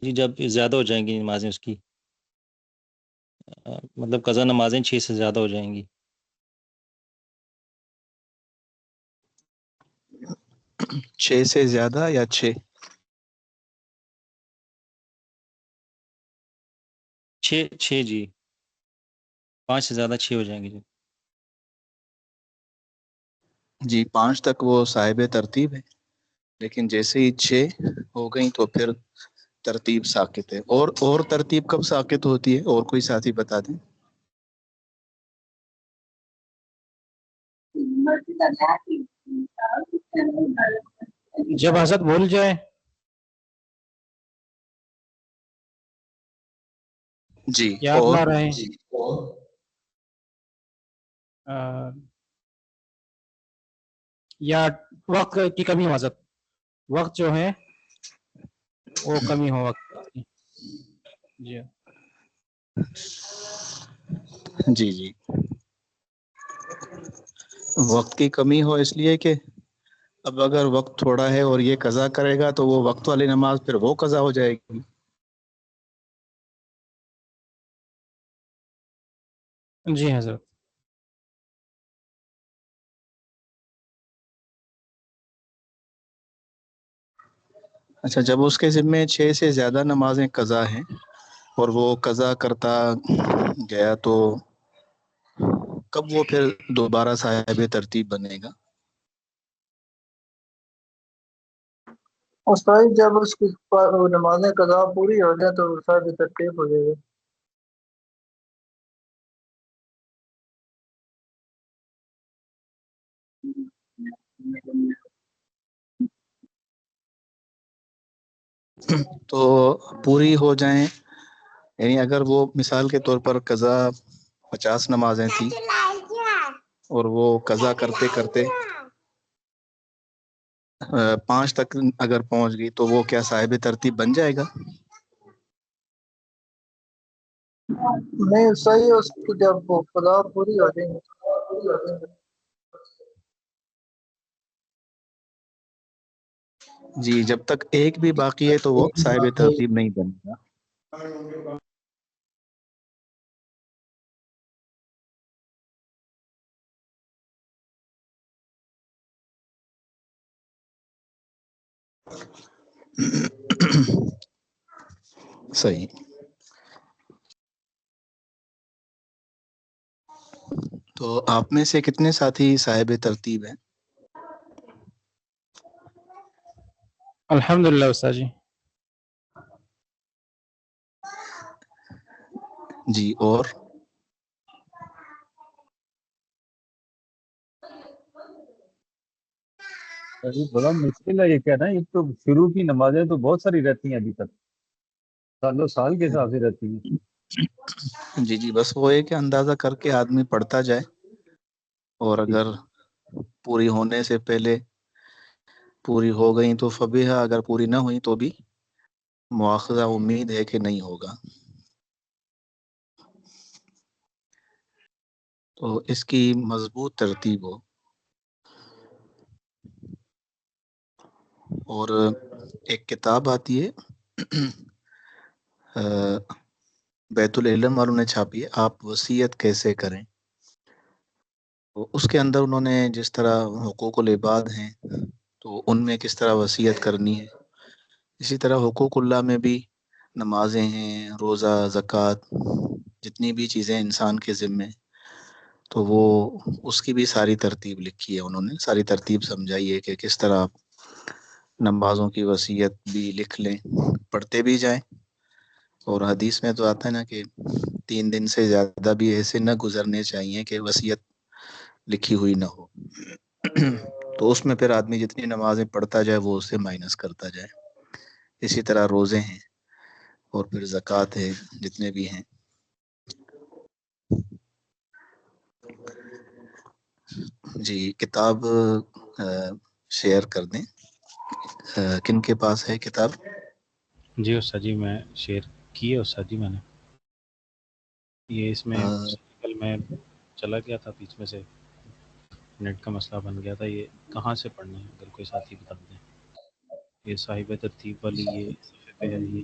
جی جب زیادہ ہو جائیں گی نمازیں اس کی، مطلب قضا نمازیں 6 سے زیادہ ہو جائیں گی. چھ سے زیادہ یا چھ؟ 6 جی، 5 سے زیادہ 6 ہو جائیں گی جی. جی 5 تک وہ صاحب ترتیب ہے، لیکن جیسے ہی 6 ہو گئی تو پھر ترتیب ساکت ہے. اور ترتیب کب ساکت ہوتی ہے؟ اور کوئی ساتھی بتا دیں. جب حضرت بھول جائے. جی یاد اور نہ رہے. یا وقت کی کمی ہو حضرت، وقت جو ہے وہ کمی ہو وقت کی. جی جی جی وقت کی کمی ہو اس لیے کہ اب اگر وقت تھوڑا ہے اور یہ قضا کرے گا تو وہ وقت والی نماز پھر وہ قضا ہو جائے گی. جی حضرت. اچھا، جب اس کے ذمے 6 سے زیادہ نمازیں قضا ہیں اور وہ قضا کرتا گیا تو کب وہ پھر دوبارہ صاحب ترتیب بنے گا؟ استاد جب اس کی نمازیں قضا پوری ہو جائے تو صاحب ترتیب ہو جائے گا. تو پوری ہو جائیں، یعنی اگر وہ مثال کے طور پر قضا 50 نمازیں تھیں اور وہ قضا کرتے کرتے 5 تک اگر پہنچ گئی تو وہ کیا صاحب ترتیب بن جائے گا؟ نہیں صحیح، اس کی جب وہ قضا پوری ہو جائیں گی. جی جب تک ایک بھی باقی ہے تو وہ صاحب ترتیب نہیں بنے گا. صحیح. تو آپ میں سے کتنے ساتھی صاحب ترتیب ہیں؟ الحمدللہ استاد جی. جی اور بڑا مشکل ہے یہ کہنا. یہ تو شروع کی نمازیں تو بہت ساری رہتی ہیں، ابھی تک سالوں سال کے حساب سے رہتی ہیں. جی جی بس وہ ہے کہ اندازہ کر کے آدمی پڑھتا جائے، اور اگر پوری ہونے سے پہلے پوری ہو گئی تو فبیہا، اگر پوری نہ ہوئی تو بھی مواخذہ امید ہے کہ نہیں ہوگا. تو اس کی مضبوط ترتیب ہو. اور ایک کتاب آتی ہے بیت العلم والوں نے چھاپی ہے، آپ وصیت کیسے کریں. تو اس کے اندر انہوں نے جس طرح حقوق العباد ہیں تو ان میں کس طرح وصیت کرنی ہے، اسی طرح حقوق اللہ میں بھی نمازیں ہیں، روزہ، زکوٰۃ، جتنی بھی چیزیں انسان کے ذمے، تو وہ اس کی بھی ساری ترتیب لکھی ہے. انہوں نے ساری ترتیب سمجھائی ہے کہ کس طرح آپ نمازوں کی وصیت بھی لکھ لیں، پڑھتے بھی جائیں. اور حدیث میں تو آتا ہے نا کہ 3 دن سے زیادہ بھی ایسے نہ گزرنے چاہیے کہ وصیت لکھی ہوئی نہ ہو. تو اس میں پھر آدمی جتنی نمازیں پڑھتا جائے وہ اسے مائنس کرتا جائے. اسی طرح روزے ہیں اور پھر زکوٰۃ ہے، جتنے بھی ہیں. جی کتاب شیئر کر دیں. کن کے پاس ہے کتاب؟ جی استاد جی میں شیئر کی ہے استاد جی. میں نے یہ اس میں کل میں چلا گیا تھا، بیچ میں سے نیٹ کا مسئلہ بن گیا تھا. یہ کہاں سے پڑھنا ہے اگر کوئی ساتھی بتا دیں. یہ صاحب ترتیب والی یہ صفحے پہ ہے. یہ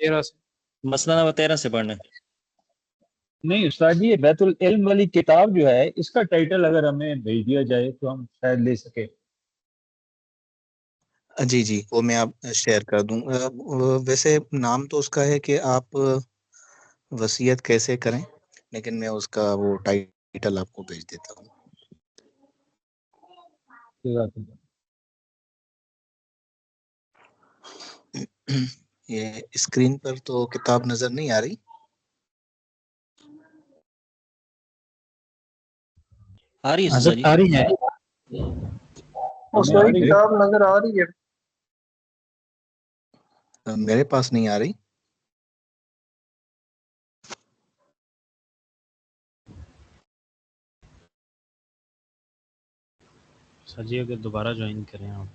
13 سے مسئلہ نمبر 13 سے پڑھنا ہے نہیں استاد جی، یہ بیت العلم والی کتاب جو ہے اس کا ٹائٹل اگر ہمیں بھیج دیا جائے تو ہم شاید لے سکے. جی جی وہ میں آپ شیئر کر دوں. ویسے نام تو اس کا ہے کہ آپ وصیت کیسے کریں، لیکن میں اس کا وہ ٹائٹل آپ کو بھیج دیتا ہوں. یہ اسکرین پر تو کتاب نظر نہیں آ رہی. آ رہی ہے حضرت جی آ رہی ہے وہ صحیح کتاب نظر آ رہی ہے. میرے پاس نہیں آ رہی. سر جی اگر دوبارہ جوائن کریں آپ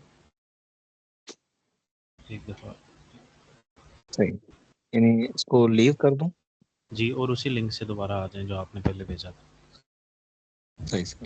ایک دفعہ. صحیح، یعنی اس کو لیو کر دوں. جی اور اسی لنک سے دوبارہ آ جائیں جو آپ نے پہلے بھیجا تھا. صحیح سر.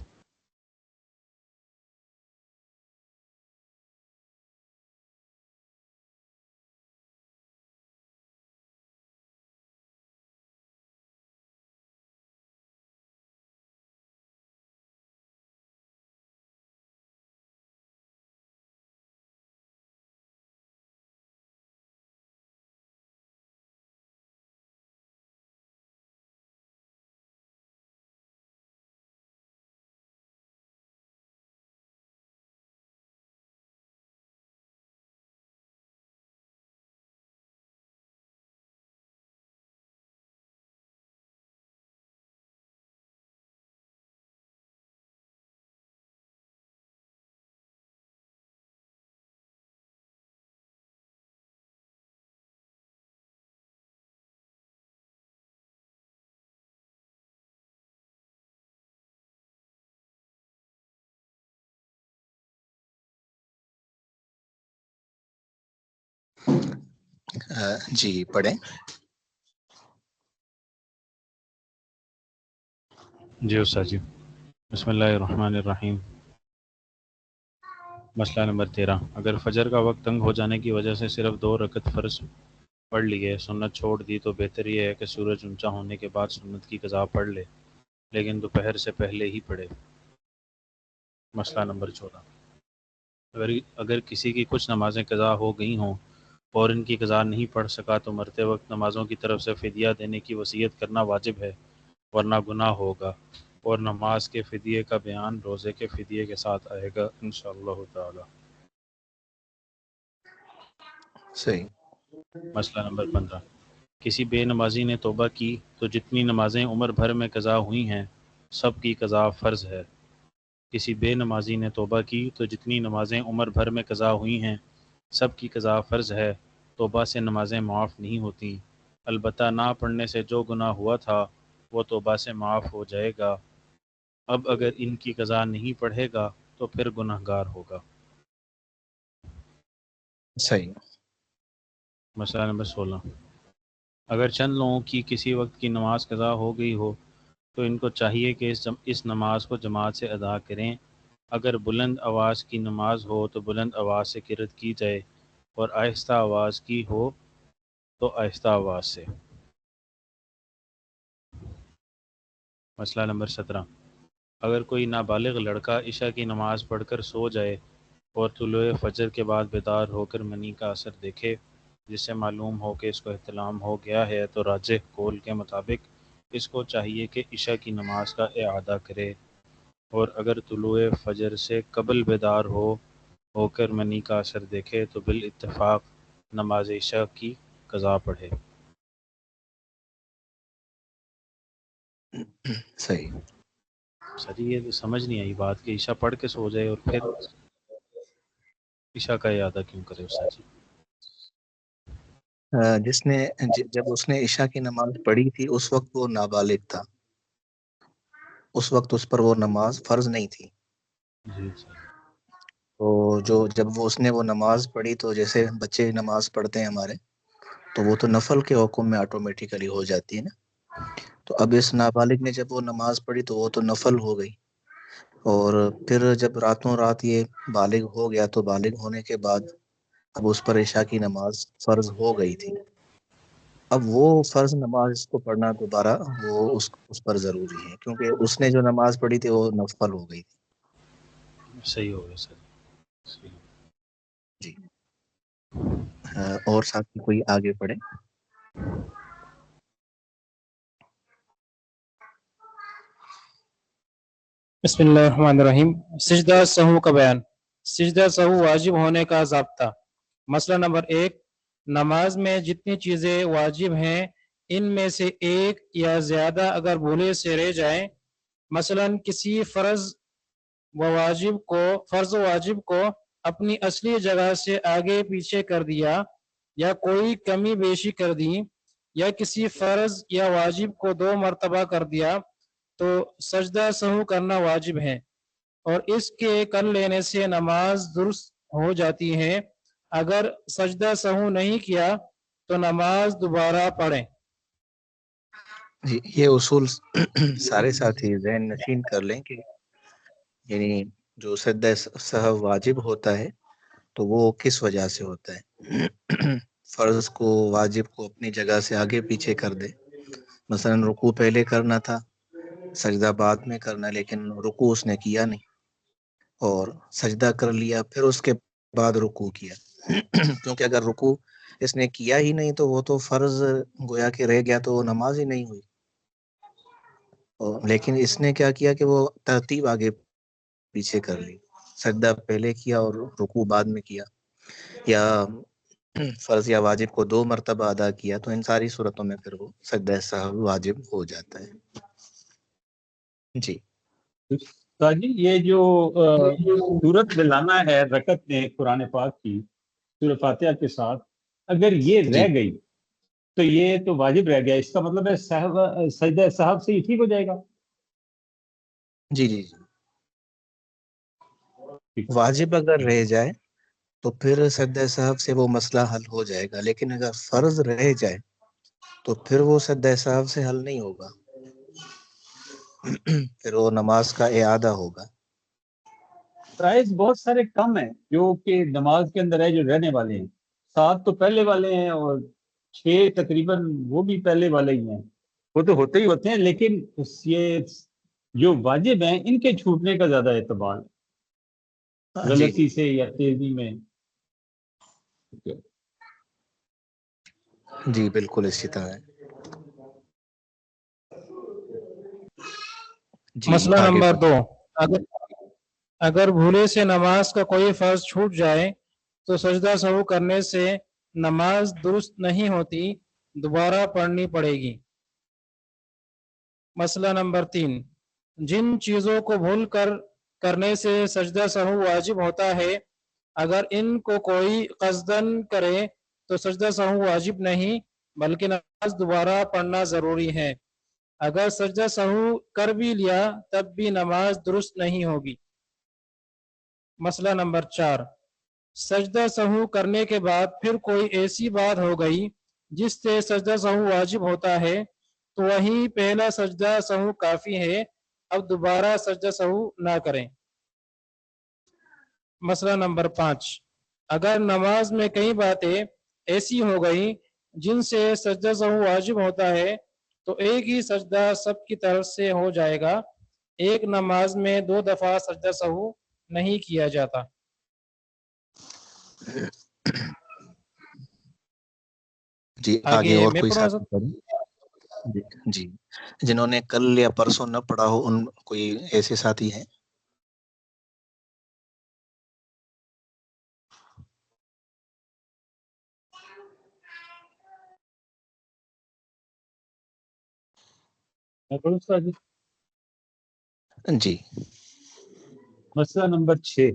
جی پڑھیں. جی استاد جی. بسم اللہ الرحمن الرحیم. مسئلہ نمبر 13. اگر فجر کا وقت تنگ ہو جانے کی وجہ سے صرف 2 رکعت فرض پڑھ لیے، سنت چھوڑ دی، تو بہتر یہ ہے کہ سورج اونچا ہونے کے بعد سنت کی قضا پڑھ لے، لیکن دوپہر سے پہلے ہی پڑھے. مسئلہ نمبر 14. اگر کسی کی کچھ نمازیں قضا ہو گئی ہوں اور ان کی قضا نہیں پڑھ سکا تو مرتے وقت نمازوں کی طرف سے فدیہ دینے کی وصیت کرنا واجب ہے، ورنہ گناہ ہوگا، اور نماز کے فدیے کا بیان روزے کے فدیے کے ساتھ آئے گا انشاءاللہ تعالی. صحیح. مسئلہ نمبر 15. کسی بے نمازی نے توبہ کی تو جتنی نمازیں عمر بھر میں قضا ہوئی ہیں سب کی قضا فرض ہے. کسی بے نمازی نے توبہ کی تو جتنی نمازیں عمر بھر میں قضا ہوئی ہیں سب کی قضا فرض ہے. توبہ سے نمازیں معاف نہیں ہوتی، البتہ نہ پڑھنے سے جو گناہ ہوا تھا وہ توبہ سے معاف ہو جائے گا. اب اگر ان کی قضا نہیں پڑھے گا تو پھر گناہ گار ہوگا. صحیح. مسئلہ نمبر 16. اگر چند لوگوں کی کسی وقت کی نماز قضا ہو گئی ہو تو ان کو چاہیے کہ اس نماز کو جماعت سے ادا کریں. اگر بلند آواز کی نماز ہو تو بلند آواز سے قرات کی جائے، اور آہستہ آواز کی ہو تو آہستہ آواز سے. مسئلہ نمبر 17. اگر کوئی نابالغ لڑکا عشاء کی نماز پڑھ کر سو جائے اور طلوع فجر کے بعد بیدار ہو کر منی کا اثر دیکھے جس سے معلوم ہو کہ اس کو احتلام ہو گیا ہے، تو راجح قول کے مطابق اس کو چاہیے کہ عشاء کی نماز کا اعادہ کرے، اور اگر طلوع فجر سے قبل بیدار ہو کر منی کا اثر دیکھے تو بالاتفاق نماز عشاء کی قضا پڑھے. صحیح. سر یہ تو سمجھ نہیں آئی بات کہ عشاء پڑھ کے سو جائے اور پھر عشاء کا اعادہ کیوں کرے استاد جی؟ جس نے جب اس نے عشاء کی نماز پڑھی تھی اس وقت وہ نابالغ تھا، اس وقت اس پر وہ نماز فرض نہیں تھی. جی سر. تو جب اس نے وہ نماز پڑھی تو جیسے بچے نماز پڑھتے ہیں ہمارے، تو وہ تو نفل کے حکم میں آٹومیٹیکلی ہو جاتی ہے نا. تو اب اس نابالغ نے جب وہ نماز پڑھی تو وہ تو نفل ہو گئی، اور پھر جب راتوں رات یہ بالغ ہو گیا تو بالغ ہونے کے بعد اب اس پر عشاء کی نماز فرض ہو گئی تھی، اب وہ فرض نماز کو پڑھنا دوبارہ وہ اس پر ضروری ہے، کیونکہ اس نے جو نماز پڑھی تھی وہ نفل ہو گئی تھی۔ صحیح ہو گیا سر، صحیح۔ جی اور ساتھی کوئی آگے پڑھے؟ بسم اللہ الرحمن الرحیم۔ سجدہ سہو کا بیان۔ سجدہ سہو واجب ہونے کا ضابطہ۔ مسئلہ نمبر 1، نماز میں جتنی چیزیں واجب ہیں ان میں سے ایک یا زیادہ اگر بھولے سے رہ جائیں، مثلا کسی فرض و واجب کو اپنی اصلی جگہ سے آگے پیچھے کر دیا، یا کوئی کمی بیشی کر دی، یا کسی فرض یا واجب کو 2 مرتبہ کر دیا، تو سجدہ سہو کرنا واجب ہے، اور اس کے کر لینے سے نماز درست ہو جاتی ہے۔ اگر سجدہ سہو نہیں کیا تو نماز دوبارہ پڑھیں۔ جی یہ اصول سارے ساتھی ذہن نشین کر لیں کہ یعنی جو سجدہ سہو واجب ہوتا ہے تو وہ کس وجہ سے ہوتا ہے۔ فرض کو واجب کو اپنی جگہ سے آگے پیچھے کر دے، مثلا رکوع پہلے کرنا تھا، سجدہ بعد میں کرنا، لیکن رکوع اس نے کیا نہیں، اور سجدہ کر لیا پھر اس کے بعد رکوع کیا، کیونکہ اگر رکوع اس نے کیا ہی نہیں تو وہ تو فرض گویا کہ رہ گیا، تو وہ نماز ہی نہیں ہوئی۔ لیکن اس نے کیا کیا کہ وہ ترتیب آگے پیچھے کر لی، سجدہ پہلے کیا اور رکوع بعد میں کیا، یا فرض یا واجب کو 2 مرتبہ ادا کیا، تو ان ساری صورتوں میں پھر وہ سجدہ سہو واجب ہو جاتا ہے۔ جی جی یہ جو سورت ملانا ہے رکعت میں قرآن پاک کی سورۃ فاتحہ کے ساتھ، اگر یہ جی رہ گئی تو یہ تو واجب رہ گیا، اس کا مطلب ہے سجدہ صاحب سے ہی ٹھیک ہو جائے گا؟ جی جی واجب اگر رہ جائے تو پھر سجدہ صاحب سے وہ مسئلہ حل ہو جائے گا، لیکن اگر فرض رہ جائے تو پھر وہ سجدہ صاحب سے حل نہیں ہوگا، پھر وہ نماز کا اعادہ ہوگا۔ فرائض بہت سارے کم ہیں جو کہ نماز کے اندر ہے، جو رہنے والے ہیں، 7 تو پہلے والے ہیں اور 6 تقریباً وہ بھی پہلے والے ہی ہیں، وہ تو ہوتے ہی ہوتے ہیں، لیکن یہ جو واجب ہیں ان کے چھوٹنے کا زیادہ اعتبار ہے، غلطی سے یا تیزی میں۔ جی بالکل اسی طرح ہے۔ جی مسئلہ آگے نمبر بڑھیں۔ 2، اگر بھولے سے نماز کا کوئی فرض چھوٹ جائے تو سجدہ سہو کرنے سے نماز درست نہیں ہوتی، دوبارہ پڑھنی پڑے گی۔ مسئلہ نمبر 3، جن چیزوں کو بھول کر کرنے سے سجدہ سہو واجب ہوتا ہے، اگر ان کو کوئی قصدن کرے تو سجدہ سہو واجب نہیں بلکہ نماز دوبارہ پڑھنا ضروری ہے۔ اگر سجدہ سہو کر بھی لیا تب بھی نماز درست نہیں ہوگی۔ مسئلہ نمبر 4، سجدہ سہو کرنے کے بعد پھر کوئی ایسی بات ہو گئی جس سے سجدہ سہو واجب ہوتا ہے، تو وہیں پہلا سجدہ سہو کافی ہے، اب دوبارہ سجدہ سہو نہ کریں۔ مسئلہ نمبر 5، اگر نماز میں کئی باتیں ایسی ہو گئی جن سے سجدہ سہو واجب ہوتا ہے تو ایک ہی سجدہ سب کی طرف سے ہو جائے گا، ایک نماز میں 2 دفعہ سجدہ سہو نہیں کیا جاتا۔ جی آگے اور میں کوئی پڑھوں ساتھی پڑھیں؟ جی جنہوں نے کل یا پرسوں نہ پڑھا ہو، ان کوئی ایسے ساتھی ہیں؟ جی مسئلہ نمبر 6،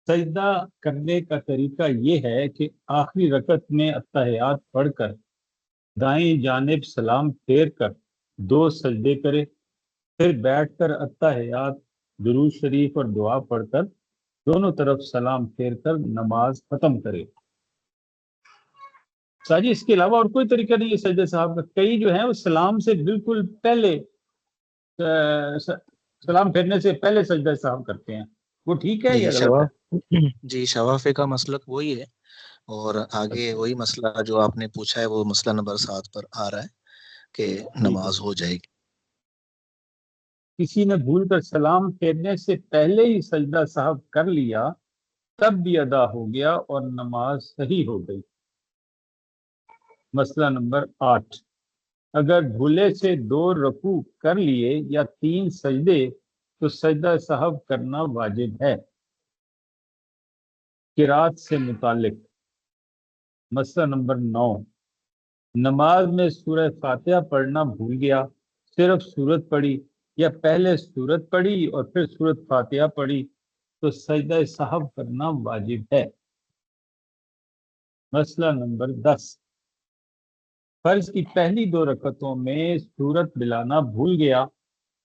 سجدہ کرنے کا طریقہ یہ ہے کہ آخری رکعت میں اتحیات پڑھ کر دائیں جانب سلام پھیر کر 2 سجدے کرے، پھر بیٹھ کر اتحیات، درود شریف اور دعا پڑھ کر دونوں طرف سلام پھیر کر نماز ختم کرے۔ ساجی اس کے علاوہ اور کوئی طریقہ نہیں ہے سجدہ صاحب کا؟ کئی جو ہیں وہ سلام سے بالکل پہلے، سلام پھیرنے سے پہلے سجدہ صاحب کرتے ہیں، وہ ٹھیک ہے یا غلط ہے؟ جی شوافی کا مسلک وہی ہے، اور آگے وہی مسئلہ جو آپ نے پوچھا ہے وہ مسئلہ نمبر 7 پر آ رہا ہے کہ نماز ہو جائے گی. کسی نے بھول کر سلام پھیرنے سے پہلے ہی سجدہ سہو کر لیا تب بھی ادا ہو گیا اور نماز صحیح ہو گئی. مسئلہ نمبر 8، اگر بھولے سے 2 رکوع کر لیے یا 3 سجدے تو سجدہ سہو کرنا واجب ہے. قرات سے متعلق مسئلہ نمبر 9، نماز میں سورہ فاتحہ پڑھنا بھول گیا، صرف سورت پڑھی یا پہلے سورت پڑھی اور پھر سورت فاتحہ پڑھی تو سجدہ سہو کرنا واجب ہے. مسئلہ نمبر 10، فرض کی پہلی 2 رکعتوں میں سورت ملانا بھول گیا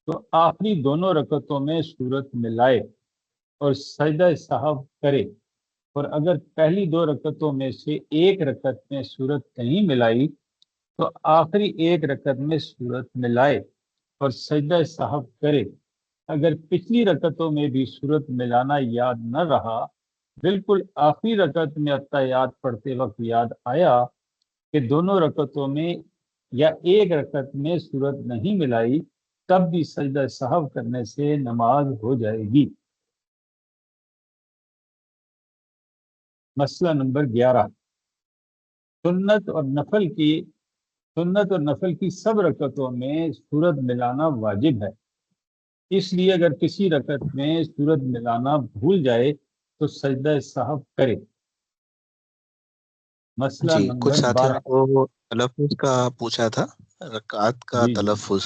تو آخری دونوں رکعتوں میں سورت ملائے اور سجدہ سہو کرے، اور اگر پہلی 2 رکعتوں میں سے ایک رکعت میں سورت نہیں ملائی تو آخری ایک رکعت میں سورت ملائے اور سجدہ سہو کرے. اگر پچھلی رکعتوں میں بھی سورت ملانا یاد نہ رہا، بالکل آخری رکعت میں اتحیات پڑھتے وقت یاد آیا کہ دونوں رکعتوں میں یا ایک رکعت میں سورت نہیں ملائی، تب بھی سجدہ سہو کرنے سے نماز ہو جائے گی. مسئلہ نمبر 11، سنت اور نفل کی سب رکعتوں میں سورت ملانا واجب ہے، اس لیے اگر کسی رکعت میں سورت ملانا بھول جائے تو سجدہ سہو کرے. مسئلہ جی، کچھ نمبر ساتھیوں 12، کو تلفظ کا پوچھا تھا، رکعت کا جی تلفظ.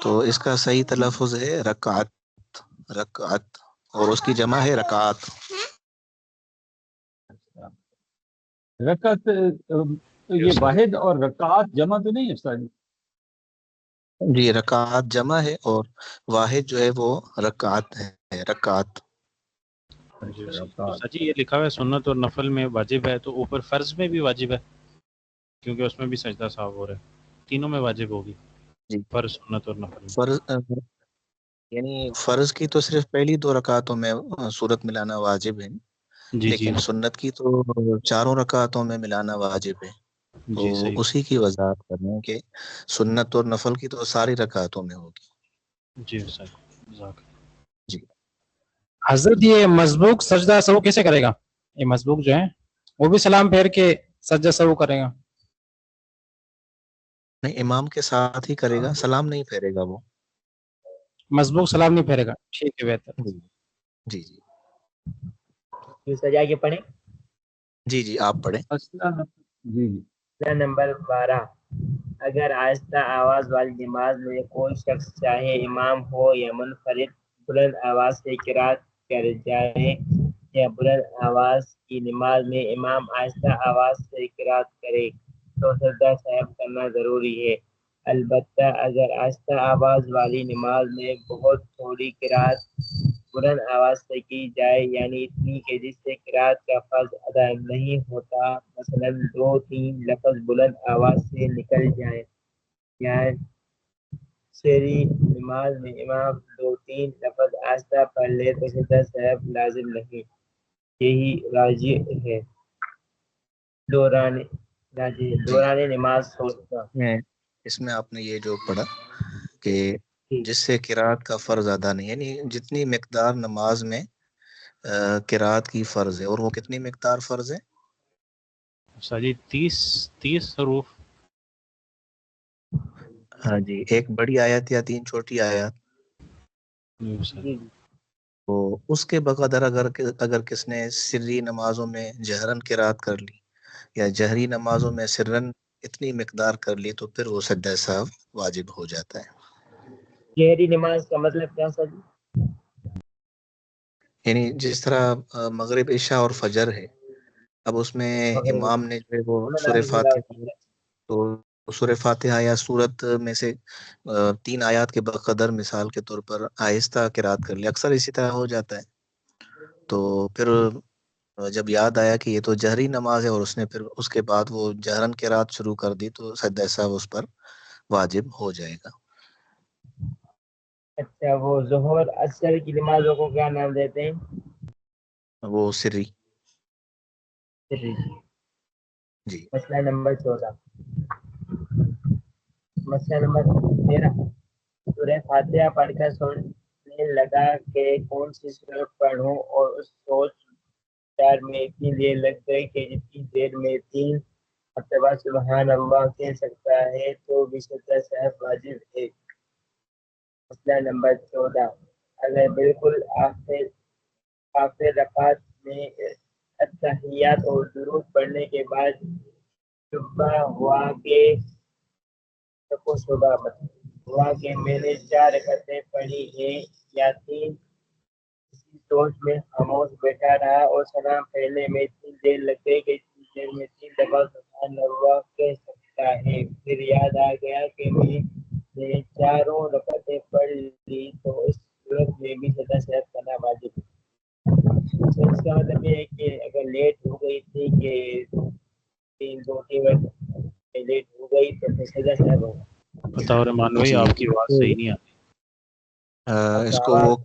تو اس کا صحیح تلفظ ہے رکعت، رکعت، اور اس کی جمع ہے رکعات. رکعت یہ واحد اور رکعات جمع تو نہیں ہے استاد جی؟ جی، رکعات جمع ہے اور واحد جو ہے وہ رکعت ہے، رکعت. جی استاد جی، یہ لکھا ہوا ہے سنت اور نفل میں واجب ہے، تو اوپر فرض میں بھی واجب ہے کیونکہ اس میں بھی سجدہ سہو ہو رہا ہے، تینوں میں واجب ہوگی، جی، فرض، سنت اور نفل میں. فرض یعنی فرض کی تو صرف پہلی 2 رکعتوں میں سورت ملانا واجب ہے، جی جی لیکن سنت کی تو 4 رکعتوں میں ملانا واجب ہے. تو جی صحیح. اسی کی وضاحت کر رہے ہیں کہ سنت اور نفل کی تو ساری رکعتوں میں ہوگی. جی استاد جزاک اللہ. جی، حضرت یہ مسبوق سجدہ سہو کیسے کرے گا؟ یہ مسبوق جو ہے وہ بھی سلام پھیر کے سجدہ سہو کرے گا؟ نہیں، امام کے ساتھ ہی کرے گا، سلام نہیں پھیرے گا وہ. مسبوق سلام نہیں پھیرے گا، ٹھیک ہے، بہتر. جی جی جی سجا کے پڑھیں. جی جی آپ پڑھیں. جی جی مسئلہ نمبر 12، اگر آہستہ آواز والی نماز میں کوئی شخص چاہے امام ہو یا منفرد بلند آواز سے قرات کر جائے یا بلند آواز کی نماز میں امام آہستہ آواز سے قرات کرے تو سجدہ سہو کرنا ضروری ہے. البتہ اگر آہستہ آواز والی نماز میں بہت تھوڑی قرات بلند آواز سے کی جائے، یعنی اتنی کہ جس سے قرات کا فرض ادا نہیں ہوتا، مثلا 2-3 لفظ بلند آواز سے نکل جائے، یا شعری نماز میں امام 2-3 لفظ آہستہ پڑھ لے تو سجدہ سہو لازم نہیں. یہی راجح ہے. دوران نماز سوچنا. اس میں آپ نے یہ جو پڑھا کہ جس سے قرات کا فرض ادا نہیں، یعنی جتنی مقدار نماز میں قرات کی فرض ہے، اور وہ کتنی مقدار فرض ہے؟ استاد جی 30 حروف. ہاں جی، ایک بڑی آیت یا 3 چھوٹی آیات. جی استاد. تو اس کے بقدر اگر کس نے سری نمازوں میں جہرن قرات کر لی یا جہری نمازوں میں سرن اتنی مقدار کر لی تو پھر وہ سجدہ سہو واجب ہو جاتا ہے. گہری نماز کا مطلب کیا سر؟ یعنی جس طرح مغرب، عشاء اور فجر ہے، اب اس میں امام نے جو ہے وہ سورہ فاتحہ، تو سورہ فاتحہ یا سورت میں سے 3 آیات کے بقدر مثال کے طور پر آہستہ قرات کر لی، اکثر اسی طرح ہو جاتا ہے. تو پھر جب یاد آیا کہ یہ تو جہری نماز ہے اور اس نے پھر اس کے بعد وہ جہرن قرات شروع کر دی تو سجدہ سہو اس پر واجب ہو جائے گا. اچھا، وہ ظہر اثر کی نمازوں کو کیا نام دیتے ہیں؟ وہ سری. جی مسئلہ نمبر 14 مسئلہ نمبر 13 سورہ فاتحہ پڑھ کر سوچنے لگا کہ کون سی سورت پڑھوں اور اس سوچ چار میں اتنی دیر لگ گئی کہ جتنی دیر میں 3 مرتبہ سبحان اللہ کہہ سکتا ہے تو بھی سجدہ صاحب واجب ہے۔ مسئلہ نمبر 14 اگر بالکل آخر رکعت میں اتحیات اور درود پڑھنے کے بعد شبہ ہوا کہ میں نے 4 رکعتیں پڑھی ہیں یا 3، اسی سوچ میں خاموش بیٹھا رہا اور سلام پھیرنے میں اتنی دیر لگ گئی کہ اتنی دیر میں 3 دفعہ سبحان اللہ کہہ سکتا ہے۔ پھر یاد آ گیا کہ میں نے 4 رکعتیں پڑھ لی تو اس صورت میں بھی سجدہ صاحب کرنا واجب ہے۔ تو اس کا مطلب یہ ہے کہ اگر لیٹ ہو گئی تھی کہ 2-3 وقت لیٹ ہو گئی تو پھر سجدہ صاحب ہوگا۔ بتاؤ رحمان بھائی، جی آپ کی آواز صحیح نہیں آتی۔ اس کو وہ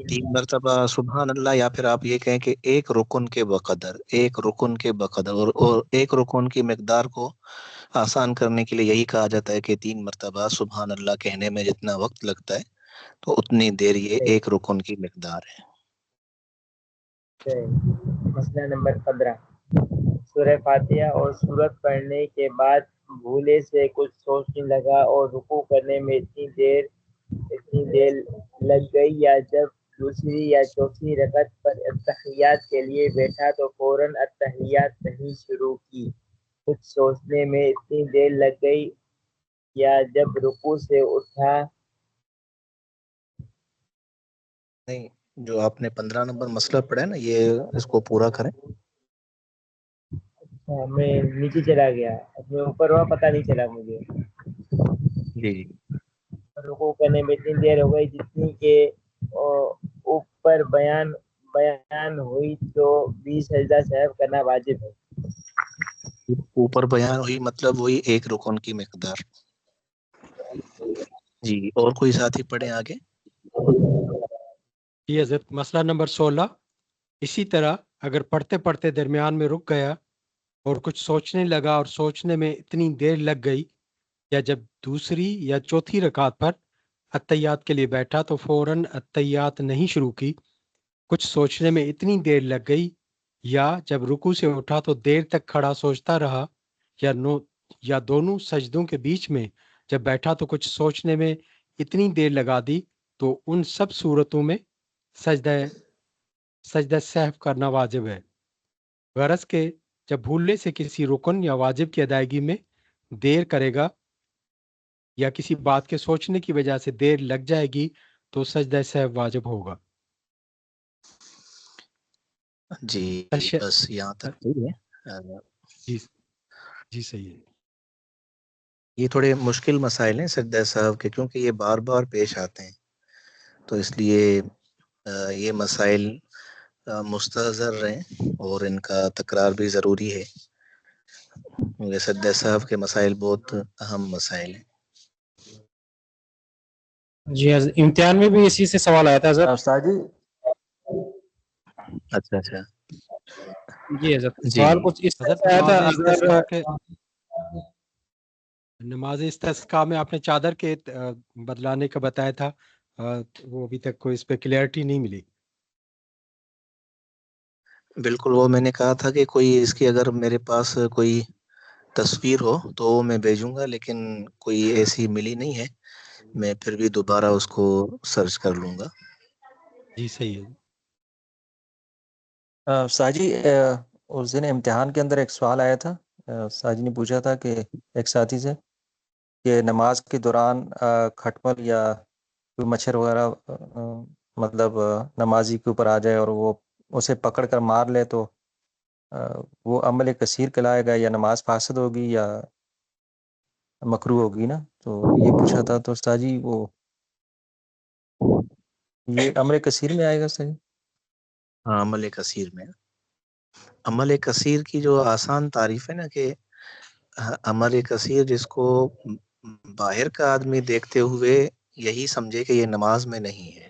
3 مرتبہ سبحان اللہ، یا پھر آپ یہ کہیں کہ ایک رکن کے بقدر اور ایک رکن کی مقدار کو آسان کرنے کے لیے یہی کہا جاتا ہے کہ 3 مرتبہ سبحان اللہ کہنے میں جتنا وقت لگتا ہے تو اتنی دیر یہ ایک رکن کی مقدار ہے۔ مسئلہ نمبر 15 سورہ فاتحہ اور سورت پڑھنے کے بعد بھولے سے کچھ سوچنے لگا اور رکوع کرنے میں اتنی دیر لگ گئی یا جب دوسری یا چوتھی رکعت پر اتحیات کے لیے بیٹھا تو فوراً اتحیات نہیں شروع کی۔ کچھ سوچنے میں اتنی دیر لگ گئی یا جب رکوع سے اٹھا۔ نہیں، جو آپ نے 15 نمبر مسئلہ پڑھا ہے نا، یہ اس کو پورا کریں۔ میں نیچے چلا گیا، میں اوپر ہوا پتہ نہیں چلا مجھے۔ جی رکوع کرنے میں اتنی دیر ہو گئی جتنی کہ اوپر بیان ہوئی تو بھی سجدہ صاحب کرنا واجب ہے۔ اوپر بیان ہوئی مطلب وہی ایک رکن کی مقدار۔ جی اور کوئی ساتھی پڑھیں آگے۔ جی حضرت، مسئلہ نمبر 16 اسی طرح اگر پڑھتے پڑھتے درمیان میں رک گیا اور کچھ سوچنے لگا اور سوچنے میں اتنی دیر لگ گئی یا جب دوسری یا چوتھی رکعت پر اتحیات کے لیے بیٹھا تو فوراً اتحیات نہیں شروع کی۔ کچھ سوچنے میں اتنی دیر لگ گئی یا جب رکوع سے اٹھا تو دیر تک کھڑا سوچتا رہا یا دونوں سجدوں کے بیچ میں جب بیٹھا تو کچھ سوچنے میں اتنی دیر لگا دی تو ان سب صورتوں میں سجدہ سہو کرنا واجب ہے۔ غرض کہ جب بھولنے سے کسی رکن یا واجب کی ادائیگی میں دیر کرے گا یا کسی بات کے سوچنے کی وجہ سے دیر لگ جائے گی تو سجدہ سہو واجب ہوگا۔ جی بس یہاں تک صحیح ہے۔ جی صحیح ہے۔ یہ تھوڑے مشکل مسائل ہیں سجدہ سہو کے، کیونکہ یہ بار بار پیش آتے ہیں، تو اس لیے یہ مسائل مستحضر رہیں اور ان کا تکرار بھی ضروری ہے۔ سجدہ سہو کے مسائل بہت اہم مسائل ہیں۔ جی حضرت، امتحان میں بھی اسی سے سوال آیا تھا حضرت۔ استاد جی اچھا جی حضرت، جی سوال کچھ اس طرح سے آیا تھا۔ نماز استسقاء میں آپ نے چادر کے بدلانے کا بتایا تھا، وہ ابھی تک کوئی اس پہ کلیئرٹی نہیں ملی۔ بالکل، وہ میں نے کہا تھا کہ کوئی اس کی اگر میرے پاس کوئی تصویر ہو تو وہ میں بھیجوں گا، لیکن کوئی ایسی ملی نہیں ہے، میں پھر بھی دوبارہ اس کو سرچ کر لوں گا۔ جی صحیح ہے۔ استاد جی اس دن امتحان کے اندر ایک سوال آیا تھا، استاد جی نے پوچھا تھا کہ ایک ساتھی سے کہ نماز کے دوران کھٹمل یا کوئی مچھر وغیرہ مطلب نمازی کے اوپر آ جائے اور وہ اسے پکڑ کر مار لے تو وہ عمل کثیر کہلائے گا یا نماز فاسد ہوگی یا مکروہ ہوگی نا؟ تو یہ پوچھا تھا، تو استاد جی وہ یہ عمل کثیر میں آئے گا استاد جی؟ ہاں، عمل کثیر میں۔ عمل کثیر کی جو آسان تعریف ہے نا کہ عمل کثیر جس کو باہر کا آدمی دیکھتے ہوئے یہی سمجھے کہ یہ نماز میں نہیں ہے۔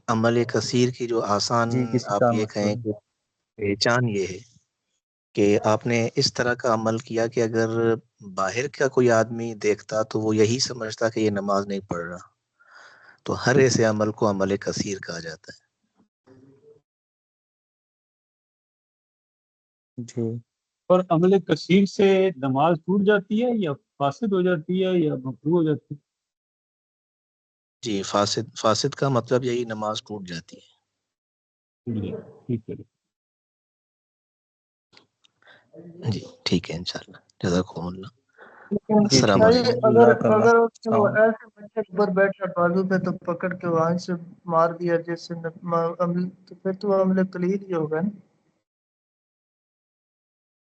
عمل کثیر کی جو آسان جی کسی آپ کام یہ میں کہیں کہ پہچان یہ ہے کہ آپ نے اس طرح کا عمل کیا کہ اگر باہر کا کوئی آدمی دیکھتا تو وہ یہی سمجھتا کہ یہ نماز نہیں پڑھ رہا. تو ہر ایسے عمل کو عمل کثیر کہا جاتا ہے. جی اور عمل کثیر سے نماز ٹوٹ جاتی ہے یا فاسد ہو جاتی ہے یا مکروہ ہو جاتی ہے؟ جی فاسد کا مطلب یہی نماز ٹوٹ جاتی ہے. جی ٹھیک ہے. جی ٹھیک ہے انشاءاللہ. جزاکم اللہ. لیکن جی السلام ٹھیک ہے. علیکم. اگر جزاک اللہ. اگر اس نے وہ السلام ایسے بچے اوپر بیٹھا بازو پہ تو پکڑ کے وہاں سے مار دیا جیسے تو پھر تو عمل قلیل ہی ہوگا نا.